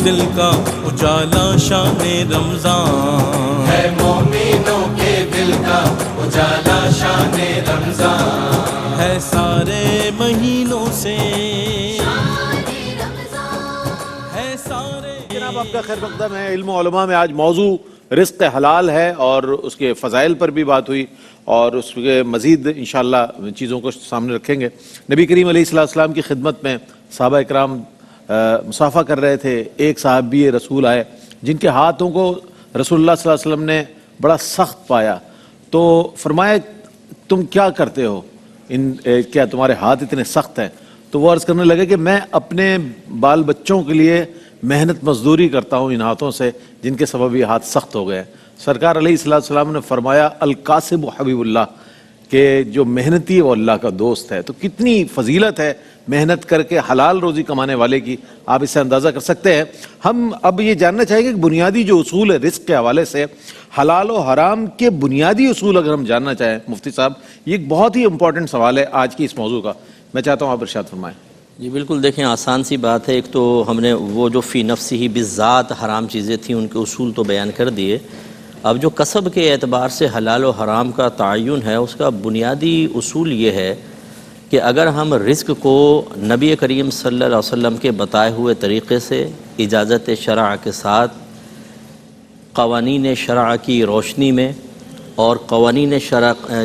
دل کا اجالا شان رمضان، ہے مومنوں کے دل کا اجالا شان رمضان، ہے سارے مہینوں سے ہے سارے۔ جناب آپ کا خیر مقدم ہے۔ علم و علماء میں آج موضوع رزق حلال ہے اور اس کے فضائل پر بھی بات ہوئی اور اس کے مزید انشاءاللہ چیزوں کو سامنے رکھیں گے۔ نبی کریم علیہ السلام کی خدمت میں صحابہ اکرام مصافحہ کر رہے تھے۔ ایک صحابی رسول آئے جن کے ہاتھوں کو رسول اللہ صلی اللہ علیہ وسلم نے بڑا سخت پایا، تو فرمایا تم کیا کرتے ہو، کیا تمہارے ہاتھ اتنے سخت ہیں؟ تو وہ عرض کرنے لگے کہ میں اپنے بال بچوں کے لیے محنت مزدوری کرتا ہوں ان ہاتھوں سے جن کے سبب یہ ہاتھ سخت ہو گئے۔ سرکار علیہ السلام نے فرمایا القاسب حبیب اللہ، کہ جو محنتی وہ اللہ کا دوست ہے۔ تو کتنی فضیلت ہے محنت کر کے حلال روزی کمانے والے کی، آپ اس سے اندازہ کر سکتے ہیں۔ ہم اب یہ جاننا چاہیں گے کہ بنیادی جو اصول ہے رزق کے حوالے سے، حلال و حرام کے بنیادی اصول اگر ہم جاننا چاہیں مفتی صاحب، یہ ایک بہت ہی امپورٹنٹ سوال ہے آج کی اس موضوع کا۔ میں چاہتا ہوں آپ ارشاد فرمائیں۔ جی بالکل، دیکھیں آسان سی بات ہے۔ ایک تو ہم نے وہ جو فی نفسی ہی بالذات حرام چیزیں تھیں ان کے اصول تو بیان کر دیے۔ اب جو کسب کے اعتبار سے حلال و حرام کا تعین ہے، اس کا بنیادی اصول یہ ہے کہ اگر ہم رزق کو نبی کریم صلی اللہ علیہ وسلم کے بتائے ہوئے طریقے سے اجازت شرع کے ساتھ قوانین شرع کی روشنی میں اور قوانین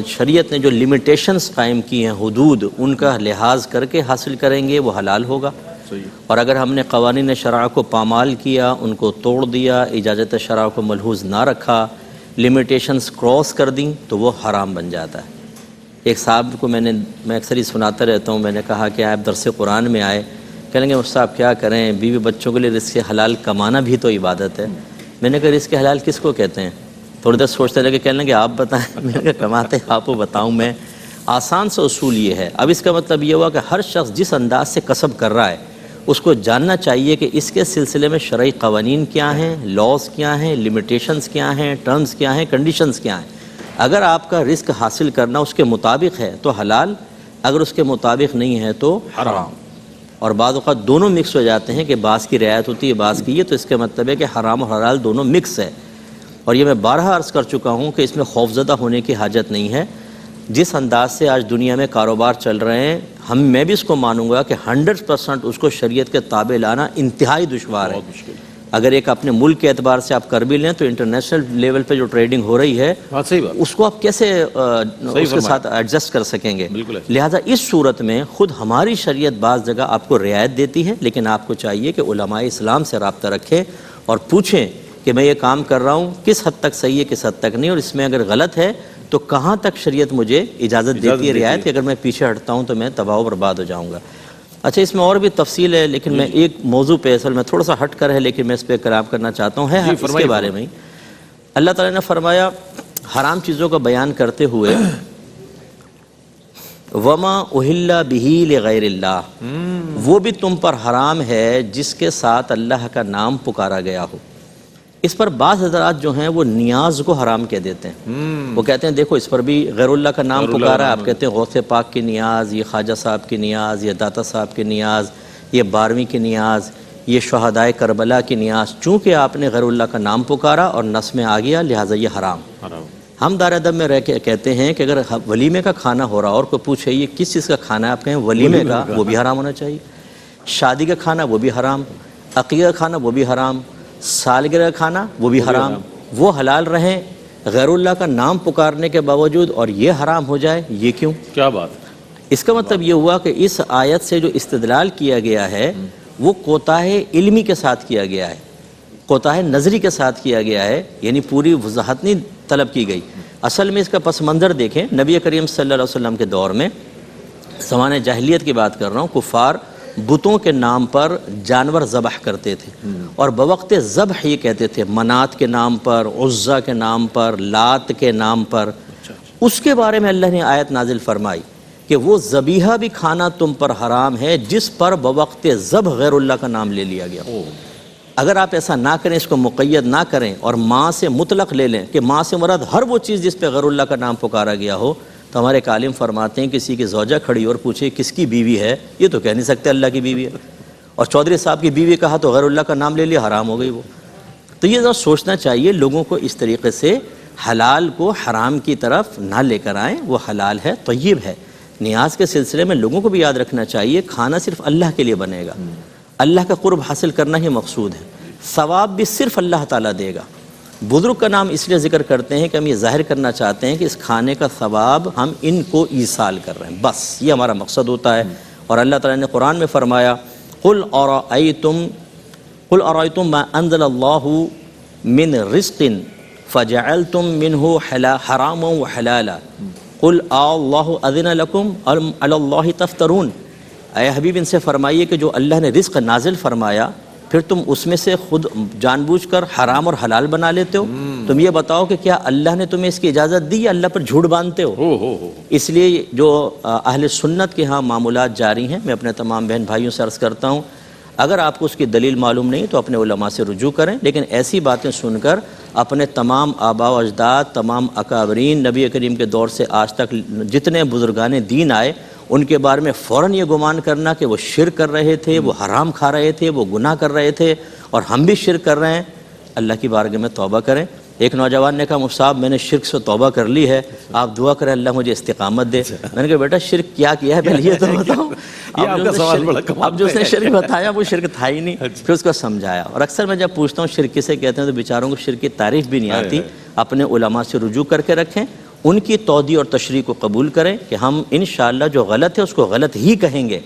شریعت نے جو لیمیٹیشنز قائم کی ہیں، حدود، ان کا لحاظ کر کے حاصل کریں گے وہ حلال ہوگا۔ اور اگر ہم نے قوانین شرع کو پامال کیا، ان کو توڑ دیا، اجازت شرع کو ملحوظ نہ رکھا، لیمیٹیشنز کراس کر دیں تو وہ حرام بن جاتا ہے۔ ایک صاحب کو میں اکثر ہی سناتا رہتا ہوں، میں نے کہا کہ آپ درس قرآن میں آئے، کہیں گے مفتی صاحب کیا کریں، بیوی بچوں کے لیے رزق حلال کمانا بھی تو عبادت ہے۔ میں نے کہا رزق حلال کس کو کہتے ہیں؟ تھوڑی دیر سوچتے رہے کہ کہنے لگے آپ بتائیں۔ میں نے کہا کماتے آپ کو بتاؤں میں؟ آسان سے اصول یہ ہے۔ اب اس کا مطلب یہ ہوا کہ ہر شخص جس انداز سے کسب کر رہا ہے اس کو جاننا چاہیے کہ اس کے سلسلے میں شرعی قوانین کیا ہیں، لاز کیا ہیں، لیمیٹیشنز کیا ہیں، ٹرمز کیا ہیں، کنڈیشنز کیا ہیں۔ اگر آپ کا رزق حاصل کرنا اس کے مطابق ہے تو حلال، اگر اس کے مطابق نہیں ہے تو حرام۔ اور بعض اوقات دونوں مکس ہو جاتے ہیں کہ بعض کی رعایت ہوتی ہے بعض کی، یہ تو اس کے مطلب ہے کہ حرام اور حلال دونوں مکس ہے۔ اور یہ میں بارہا عرض کر چکا ہوں کہ اس میں خوفزدہ ہونے کی حاجت نہیں ہے۔ جس انداز سے آج دنیا میں کاروبار چل رہے ہیں، میں بھی اس کو مانوں گا کہ 100% اس کو شریعت کے تابع لانا انتہائی دشوار ہے۔ اگر ایک اپنے ملک کے اعتبار سے آپ کر بھی لیں تو انٹرنیشنل لیول پہ جو ٹریڈنگ ہو رہی ہے اس کو آپ کیسے اس کے ساتھ ایڈجسٹ کر سکیں گے؟ لہٰذا اس صورت میں خود ہماری شریعت بعض جگہ آپ کو رعایت دیتی ہے، لیکن آپ کو چاہیے کہ علماء اسلام سے رابطہ رکھیں اور پوچھیں کہ میں یہ کام کر رہا ہوں کس حد تک صحیح ہے کس حد تک نہیں، اور اس میں اگر غلط ہے تو کہاں تک شریعت مجھے اجازت دیتی ہے رعایت کہ اگر میں پیچھے ہٹتا ہوں تو میں تباہ و برباد ہو جاؤں گا۔ اچھا، اس میں اور بھی تفصیل ہے لیکن میں ایک موضوع پہ اصل میں تھوڑا سا ہٹ کر ہے لیکن میں اس پہ کلام کرنا چاہتا ہوں، اس کے بارے میں اللہ تعالیٰ نے فرمایا حرام چیزوں کا بیان کرتے ہوئے وَمَا أُحِلَّ بِهِ لِغَيْرِ اللَّهِ، وہ بھی تم پر حرام ہے جس کے ساتھ اللہ کا نام پکارا گیا ہو۔ اس پر بعض حضرات جو ہیں وہ نیاز کو حرام کہہ دیتے ہیں، وہ کہتے ہیں دیکھو اس پر بھی غیر اللہ کا نام پکارا ہے، آپ کہتے ہیں غوث پاک کی نیاز، یہ خواجہ صاحب کی نیاز، یہ داتا صاحب کی نیاز، یہ 12ویں کی نیاز، یہ شہدائے کربلا کی نیاز، چونکہ آپ نے غیر اللہ کا نام پکارا اور نس میں آ گیا لہٰذا یہ حرام۔ ہم دار ادب میں رہ کے کہتے ہیں کہ اگر ولیمے کا کھانا ہو رہا اور کوئی پوچھے یہ کس چیز کا کھانا ہے، آپ کہیں ولیمے کا، وہ بھی حرام ہونا چاہیے۔ شادی کا کھانا وہ بھی حرام، عقیقہ کا کھانا وہ بھی حرام، سالگرہ کھانا وہ بھی حرام، وہ حلال رہیں غیر اللہ کا نام پکارنے کے باوجود اور یہ حرام ہو جائے، یہ کیوں؟ کیا بات؟ اس کا مطلب یہ ہوا کہ اس آیت سے جو استدلال کیا گیا ہے وہ کوتاہ علمی کے ساتھ کیا گیا ہے، کوتاہ نظری کے ساتھ کیا گیا ہے، یعنی پوری وضاحت نہیں طلب کی گئی۔ اصل میں اس کا پس منظر دیکھیں، نبی کریم صلی اللہ علیہ وسلم کے دور میں، زمانہ جاہلیت کی بات کر رہا ہوں، کفار بتوں کے نام پر جانور ذبح کرتے تھے اور بوقت ذبح یہ کہتے تھے منات کے نام پر، عزا کے نام پر، لات کے نام پر۔ اس کے بارے میں اللہ نے آیت نازل فرمائی کہ وہ ذبیحہ بھی کھانا تم پر حرام ہے جس پر بوقت ذبح غیر اللہ کا نام لے لیا گیا۔ اگر آپ ایسا نہ کریں، اس کو مقید نہ کریں اور ماں سے مطلق لے لیں کہ ماں سے مراد ہر وہ چیز جس پہ غیر اللہ کا نام پکارا گیا ہو، تو ہمارے عالم فرماتے ہیں کسی کی زوجہ کھڑی اور پوچھے کس کی بیوی ہے، یہ تو کہہ نہیں سکتے اللہ کی بیوی ہے، اور چودھری صاحب کی بیوی کہا تو غیر اللہ کا نام لے لیا، حرام ہو گئی وہ. تو یہ ذرا سوچنا چاہیے لوگوں کو اس طریقے سے حلال کو حرام کی طرف نہ لے کر آئیں. وہ حلال ہے، طیب ہے. نیاز کے سلسلے میں لوگوں کو بھی یاد رکھنا چاہیے کھانا صرف اللہ کے لیے بنے گا، اللہ کا قرب حاصل کرنا ہی مقصود ہے، ثواب بھی صرف اللہ تعالیٰ دے گا. بزرگ کا نام اس لیے ذکر کرتے ہیں کہ ہم یہ ظاہر کرنا چاہتے ہیں کہ اس کھانے کا ثواب ہم ان کو ایصال کر رہے ہیں، بس یہ ہمارا مقصد ہوتا ہے. اور اللہ تعالیٰ نے قرآن میں فرمایا قل ارأیتم ما انزل اللہ من رزق فجعلتم منہ حراما وحلالا قل اللہ اذن لکم ام علی اللہ تفترون. اے حبیب ان سے فرمائیے کہ جو اللہ نے رزق نازل فرمایا پھر تم اس میں سے خود جان بوجھ کر حرام اور حلال بنا لیتے ہو. تم یہ بتاؤ کہ کیا اللہ نے تمہیں اس کی اجازت دی یا اللہ پر جھوٹ باندھتے ہو؟ اس لیے جو اہل سنت کے ہاں معمولات جاری ہیں، میں اپنے تمام بہن بھائیوں سے عرض کرتا ہوں اگر آپ کو اس کی دلیل معلوم نہیں تو اپنے علماء سے رجوع کریں، لیکن ایسی باتیں سن کر اپنے تمام آباء و اجداد، تمام اکابرین، نبی کریم کے دور سے آج تک جتنے بزرگان دین آئے ان کے بارے میں فوراً یہ گمان کرنا کہ وہ شرک کر رہے تھے، وہ حرام کھا رہے تھے، وہ گناہ کر رہے تھے اور ہم بھی شرک کر رہے ہیں. اللہ کی بارگاہ میں توبہ کریں. ایک نوجوان نے کہا مصعب میں نے شرک سے توبہ کر لی ہے، آپ دعا کریں اللہ مجھے استقامت دے. میں نے کہا بیٹا شرک کیا ہے پہلے یہ تو بتاؤ. اب جو اس نے شرک بتایا وہ شرک تھا ہی نہیں، پھر اس کو سمجھایا. اور اکثر میں جب پوچھتا ہوں شرک کسے کہتے ہیں تو بیچاروں کو شرک کی تعریف بھی نہیں آتی. اپنے علماء سے رجوع کر کے رکھیں، ان کی توضیح اور تشریح کو قبول کریں کہ ہم انشاءاللہ جو غلط ہے اس کو غلط ہی کہیں گے،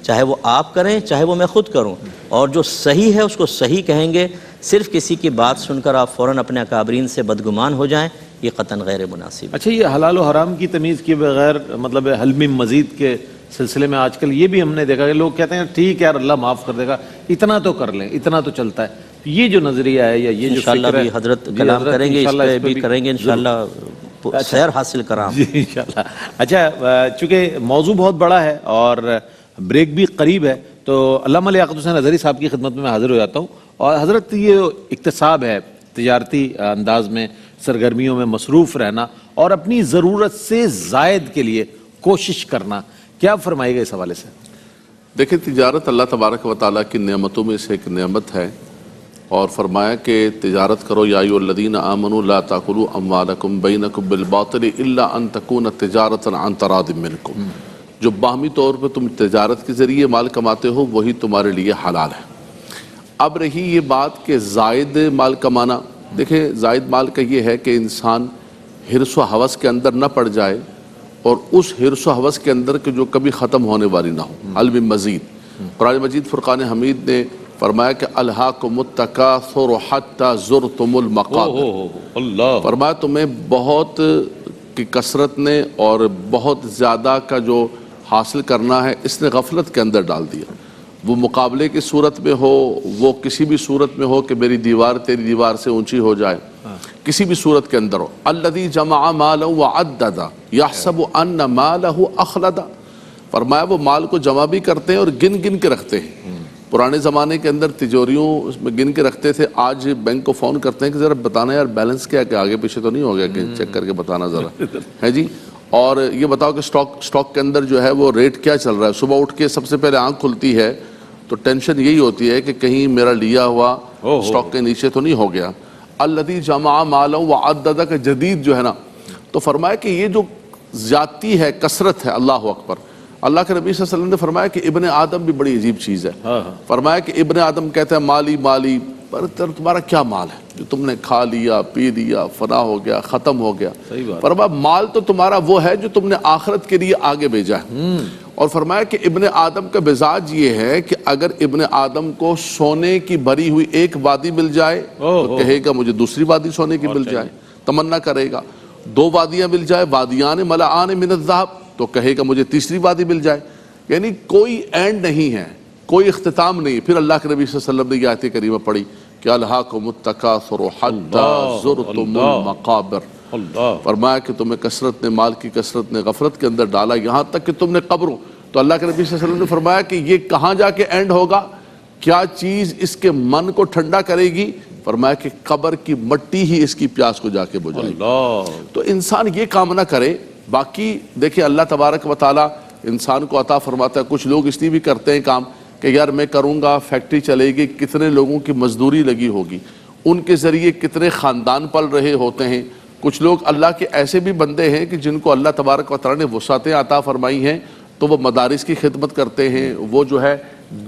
چاہے وہ آپ کریں چاہے وہ میں خود کروں، اور جو صحیح ہے اس کو صحیح کہیں گے. صرف کسی کی بات سن کر آپ فوراً اپنے اکابرین سے بدگمان ہو جائیں، یہ قطعاً غیر مناسب. اچھا یہ حلال و حرام کی تمیز کیے بغیر مطلب حلم مزید کے سلسلے میں آج کل یہ بھی ہم نے دیکھا کہ لوگ کہتے ہیں ٹھیک ہے یار اللہ معاف کر دے گا، اتنا تو کر لیں، اتنا تو چلتا ہے. یہ جو نظریہ ہے یا یہ جو انشاءاللہ فکر ہے بھی حضرت کلام کریں گے، اس پہ بھی کریں گے انشاءاللہ خیر حاصل کرام. جی انشاءاللہ. اچھا چونکہ موضوع بہت بڑا ہے اور بریک بھی قریب ہے تو علامہ لیاقت حسین اظہری صاحب کی خدمت میں حاضر ہو جاتا ہوں. اور حضرت یہ اکتساب ہے، تجارتی انداز میں سرگرمیوں میں مصروف رہنا اور اپنی ضرورت سے زائد کے لیے کوشش کرنا، کیا فرمائے گا اس حوالے سے؟ دیکھیں تجارت اللہ تبارک و تعالیٰ کی نعمتوں میں سے ایک نعمت ہے، اور فرمایا کہ تجارت کرو یا ایھا الذین آمنوا لا تاکلوا اموالکم بینکم بالباطل الا ان تکون تجارۃ عن تراض منکم. جو باہمی طور پہ تم تجارت کے ذریعے مال کماتے ہو وہی تمہارے لیے حلال ہے. اب رہی یہ بات کہ زائد مال کمانا، دیکھیں زائد مال کا یہ ہے کہ انسان حرص و ہوس کے اندر نہ پڑ جائے اور اس حرص و ہوس کے اندر کہ جو کبھی ختم ہونے والی نہ ہو. علم مزید، قرآن مجید فرقان حمید نے فرمایا کہ الہاکم التکاثر حتی زرتم المقابر. فرمایا تمہیں بہت کی کثرت نے اور بہت زیادہ کا جو حاصل کرنا ہے اس نے غفلت کے اندر ڈال دیا. وہ مقابلے کی صورت میں ہو، وہ کسی بھی صورت میں ہو کہ میری دیوار تیری دیوار سے اونچی ہو جائے، کسی بھی صورت کے اندر ہو. الذی جمع مالا وعدد یحسب ان مالہ اخلد. فرمایا وہ مال کو جمع بھی کرتے ہیں اور گن گن کے رکھتے ہیں. پرانے زمانے کے اندر تجوریوں اس میں گن کے رکھتے تھے. آج بینک کو فون کرتے ہیں کہ ذرا بتانا یار بیلنس کیا کہ آگے پیچھے تو نہیں ہو گیا کہ چیک کر کے بتانا ذرا ہے جی. اور یہ بتاؤ کہ سٹاک کے اندر جو ہے وہ ریٹ کیا چل رہا ہے. صبح اٹھ کے سب سے پہلے آنکھ کھلتی ہے تو ٹینشن یہی ہوتی ہے کہ کہیں میرا لیا ہوا سٹاک کے نیچے تو نہیں ہو گیا. الذی جمع مالا وعدد کا جدید جو ہے نا، تو فرمایا کہ یہ جو زیادتی ہے، کثرت ہے، اللہ اکبر. اللہ کے نبی صلی اللہ علیہ وسلم نے فرمایا کہ ابن آدم بھی بڑی عجیب چیز ہے. فرمایا کہ ابن آدم کہتا ہے مالی مالی، پر تمہارا کیا مال ہے جو تم نے کھا لیا پی لیا فنا ہو گیا ختم ہو گیا. فرمایا مال تو تمہارا وہ ہے جو تم نے آخرت کے لیے آگے بھیجا ہے. اور فرمایا کہ ابن آدم کا مزاج یہ ہے کہ اگر ابن آدم کو سونے کی بھری ہوئی ایک وادی مل جائے تو کہے گا مجھے دوسری وادی سونے کی مل جائے، تمنا کرے گا. 2 وادیاں مل جائے، وادیان ملعان من الذهب، تو کہے گا مجھے تیسری وادی مل جائے. یعنی کوئی اینڈ نہیں ہے، کوئی اختتام نہیں. پھر اللہ کے نبی صلی اللہ علیہ وسلم نے یہ آیت کریمہ پڑھی کہ الہاکم التکاثر حتی زرتم المقابر. فرمایا کہ تمہیں کثرت نے، مال کی کثرت نے غفلت کے اندر ڈالا یہاں تک کہ تم نے قبروں. تو اللہ کے نبی صلی اللہ علیہ وسلم نے فرمایا کہ یہ کہاں جا کے اینڈ ہوگا، کیا چیز اس کے من کو ٹھنڈا کرے گی؟ فرمایا کہ قبر کی مٹی ہی اس کی پیاس کو جا کے بجھائے گی. تو انسان یہ کام نہ کرے. باقی دیکھیں اللہ تبارک و تعالی انسان کو عطا فرماتا ہے. کچھ لوگ اس لیے بھی کرتے ہیں کام کہ یار میں کروں گا، فیکٹری چلے گی، کتنے لوگوں کی مزدوری لگی ہوگی، ان کے ذریعے کتنے خاندان پل رہے ہوتے ہیں۔ کچھ لوگ اللہ کے ایسے بھی بندے ہیں کہ جن کو اللہ تبارک و تعالیٰ نے وسعتیں عطا فرمائی ہیں، تو وہ مدارس کی خدمت کرتے ہیں، وہ جو ہے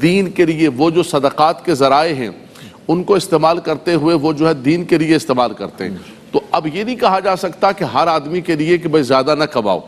دین کے لیے وہ جو صدقات کے ذرائع ہیں ان کو استعمال کرتے ہوئے وہ جو ہے دین کے لیے استعمال کرتے ہیں۔ تو اب یہ نہیں کہا جا سکتا کہ ہر آدمی کے لیے کہ بھائی زیادہ نہ کماؤ،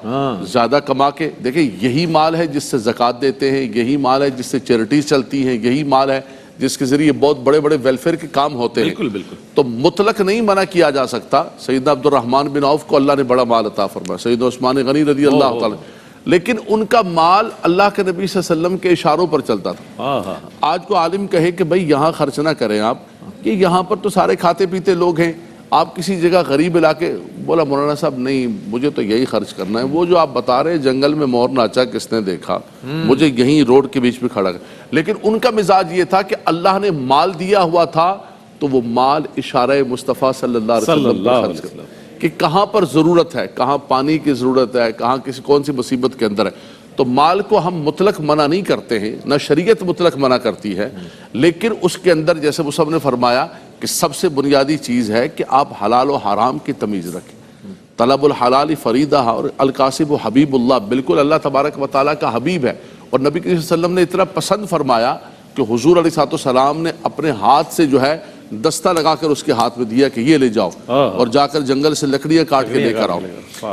زیادہ کما کے دیکھیں یہی مال ہے جس سے زکوٰۃ دیتے ہیں، یہی مال ہے جس سے چیریٹیز چلتی ہیں، یہی مال ہے جس کے ذریعے بہت بڑے بڑے ویلفیئر کے کام ہوتے ہیں۔ بالکل بالکل۔ تو مطلق نہیں منع کیا جا سکتا۔ سیدنا عبد الرحمن بن عوف کو اللہ نے بڑا مال عطا فرمایا، سیدنا عثمان غنی رضی اللہ تعالیٰ، لیکن ان کا مال اللہ کے نبی صلی اللہ علیہ وسلم کے اشاروں پر چلتا تھا۔ آج کو عالم کہے کہ بھئی یہاں خرچ نہ کریں آپ، کہ یہاں پر تو سارے کھاتے پیتے لوگ ہیں، آپ کسی جگہ غریب علاقے، بولا مولانا صاحب نہیں مجھے تو یہی خرچ کرنا ہے، وہ جو آپ بتا رہے ہیں جنگل میں مور ناچا کس نے دیکھا، مجھے یہیں روڈ کے بیچ میں کھڑا کر۔ لیکن ان کا مزاج یہ تھا کہ اللہ نے مال دیا ہوا تھا تو وہ مال اشارہ مصطفیٰ صلی اللہ علیہ وسلم پر خرچ کرنا، کہ کہاں پر ضرورت ہے، کہاں پانی کی ضرورت ہے، کہاں کسی کون سی مصیبت کے اندر ہے۔ تو مال کو ہم مطلق منع نہیں کرتے ہیں، نہ شریعت مطلق منع کرتی ہے، لیکن اس کے اندر جیسے مصعب نے فرمایا کہ سب سے بنیادی چیز ہے کہ آپ حلال و حرام کی تمیز رکھیں۔ طلب الحلال فریدہ، اور القاسب حبیب اللہ، بالکل اللہ تبارک و تعالیٰ کا حبیب ہے، اور نبی صلی اللہ علیہ وسلم نے اتنا پسند فرمایا کہ حضور علیہ السلام نے اپنے ہاتھ سے جو ہے دستہ لگا کر اس کے ہاتھ میں دیا کہ یہ لے جاؤ اور جا کر جنگل سے لکڑیاں کاٹ کے لے کر آؤ۔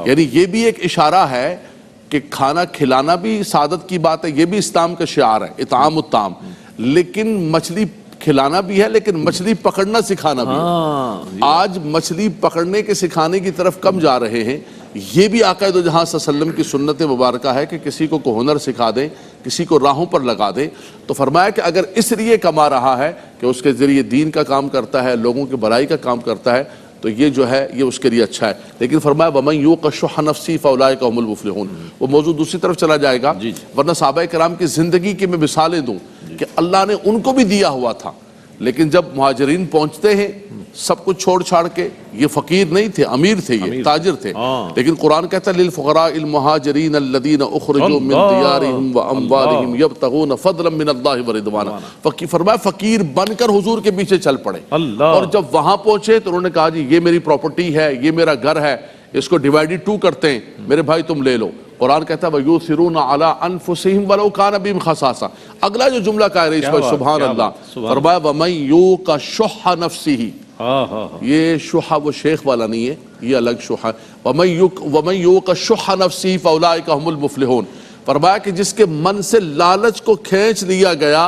یعنی یہ بھی ایک اشارہ ہے کہ کھانا کھلانا بھی سعادت کی بات ہے، یہ بھی اسلام کا شعار ہے، اطعام الطعام، لیکن مچھلی کھلانا بھی ہے، لیکن مچھلی پکڑنا سکھانا بھی ہے۔ آج مچھلی پکڑنے کے سکھانے کی طرف کم جا رہے ہیں۔ یہ بھی آقا دو جہاں صلی اللہ علیہ وسلم کی سنت مبارکہ ہے کہ کسی کو ہنر سکھا دیں، کسی کو راہوں پر لگا دیں۔ تو فرمایا کہ اگر اس لیے کما رہا ہے کہ اس کے ذریعے دین کا کام کرتا ہے، لوگوں کی بھلائی کا کام کرتا ہے، تو یہ جو ہے یہ اس کے لیے اچھا ہے۔ لیکن فرمایا وَمَن يُوقَ شُحَّ نَفْسِهِ فَأُولَٰئِكَ هُمُ الْمُفْلِحُونَ، وہ موضوع دوسری طرف چلا جائے گا، ورنہ صحابہ کرام کی زندگی کی میں مثالیں دوں کہ اللہ نے ان کو بھی دیا ہوا تھا، لیکن جب مہاجرین پہنچتے ہیں سب کچھ چھوڑ چھاڑ کے، یہ فقیر نہیں تھے، امیر تھے، یہ تاجر تھے، لیکن قرآن کہتا ہے لِلْفُقَرَاءِ الْمُهَاجِرِينَ الَّذِينَ أُخْرِجُوا مِن دِيَارِهِمْ وَأَمْوَالِهِمْ يَبْتَغُونَ فَضْلًا مِّنَ اللَّهِ وَرِضْوَانًا۔ فرمایا فقیر بن کر حضور کے پیچھے چل پڑے، اور جب وہاں پہنچے تو انہوں نے کہا جی یہ میری پراپرٹی ہے، یہ میرا گھر ہے، اس کو ڈیوائیڈڈ 2 کرتے ہیں، میرے بھائی تم لے لو۔ قرآن کہتا ہے وَيُؤْثِرُونَ عَلَىٰ أَنفُسِهِمْ وَلَوْ كَانَ بِهِمْ خَصَاصَةٌ۔ اگلا جو جملہ کہا ہے اس پر سبحان اللہ، فرمایا وَمَن يُوقَ شُحَّ نَفْسِهِ، یہ شح وہ شیخ والا نہیں ہے، یہ الگ شح ہے۔ وَمَن يُوقَ شُحَّ نَفْسِهِ فَأُولَٰئِكَ هُمُ الْمُفْلِحُونَ، فرمایا کہ جس کے من سے لالچ کو کھینچ لیا گیا،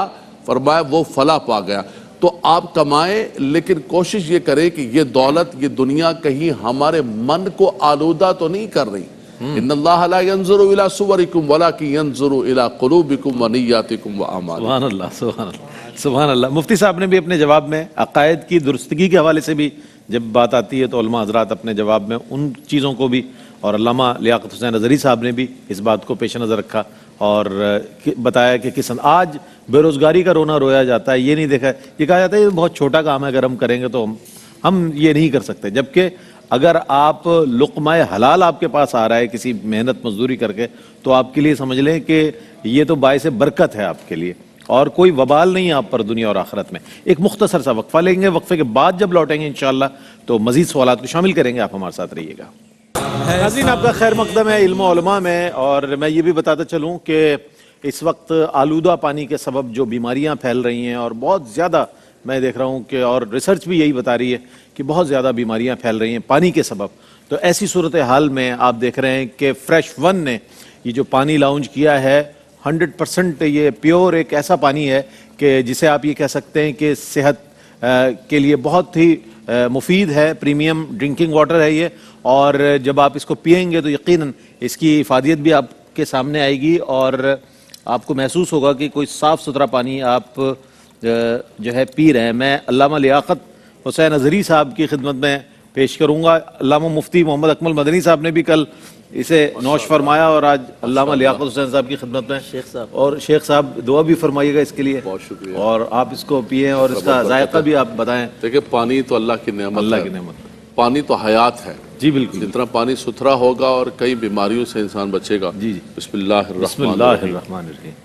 فرمایا وہ فلاح پا گیا۔ تو آپ کمائیں، لیکن کوشش یہ کریں کہ یہ دولت، یہ دنیا کہیں ہمارے من کو آلودہ تو نہیں کر رہی۔ ان اللہ لا ينظر الى صورکم ولکن ينظر الى قلوبکم ونیاتکم واعمالکم۔ سبحان اللہ، سبحان اللہ، سبحان اللہ۔ مفتی صاحب نے بھی اپنے جواب میں عقائد کی درستگی کے حوالے سے بھی جب بات آتی ہے تو علماء حضرات اپنے جواب میں ان چیزوں کو بھی، اور علامہ لیاقت حسین اظہری صاحب نے بھی اس بات کو پیش نظر رکھا اور بتایا کہ کس آج بے روزگاری کا رونا رویا جاتا ہے، یہ نہیں دیکھا، یہ کہا جاتا ہے یہ بہت چھوٹا کام ہے، اگر ہم کریں گے تو ہم یہ نہیں کر سکتے، جبکہ اگر آپ لقمہ حلال آپ کے پاس آ رہا ہے کسی محنت مزدوری کر کے، تو آپ کے لیے سمجھ لیں کہ یہ تو باعث برکت ہے آپ کے لیے، اور کوئی وبال نہیں ہے آپ پر دنیا اور آخرت میں۔ ایک مختصر سا وقفہ لیں گے، وقفے کے بعد جب لوٹیں گے انشاءاللہ تو مزید سوالات کو شامل کریں گے، آپ ہمارے ساتھ رہیے گا۔ ناظرین آپ کا خیر مقدم ہے علم و علماء میں، اور میں یہ بھی بتاتا چلوں کہ اس وقت آلودہ پانی کے سبب جو بیماریاں پھیل رہی ہیں، اور بہت زیادہ میں دیکھ رہا ہوں کہ اور ریسرچ بھی یہی بتا رہی ہے کہ بہت زیادہ بیماریاں پھیل رہی ہیں پانی کے سبب، تو ایسی صورتحال میں آپ دیکھ رہے ہیں کہ فریش ون نے یہ جو پانی لانچ کیا ہے 100% یہ پیور ایک ایسا پانی ہے کہ جسے آپ یہ کہہ سکتے ہیں کہ صحت کے لیے بہت ہی مفید ہے، پریمیم ڈرنکنگ واٹر ہے یہ، اور جب آپ اس کو پئیں گے تو یقیناً اس کی افادیت بھی آپ کے سامنے آئے گی، اور آپ کو محسوس ہوگا کہ کوئی صاف ستھرا پانی آپ جو ہے پی رہے ہیں۔ میں علامہ لیاقت حسین اظہری صاحب کی خدمت میں پیش کروں گا، علامہ مفتی محمد اکمل مدنی صاحب نے بھی کل اسے نوش فرمایا، اور آج علامہ لیاقت حسین صاحب کی خدمت میں اور شیخ صاحب دعا بھی فرمائیے گا اس کے لیے، بہت شکریہ، اور آپ اس کو پئیں اور اس کا ذائقہ بھی آپ بتائیں۔ دیکھیں پانی تو اللہ کی نعمت ہے، اللہ کی نعمت، پانی تو حیات ہے، جی بالکل، جتنا پانی ستھرا ہوگا اور کئی بیماریوں سے انسان بچے گا۔ جی بسم اللہ بسم الرحمن اللہ الرحیم۔ الرحمن الرحیم۔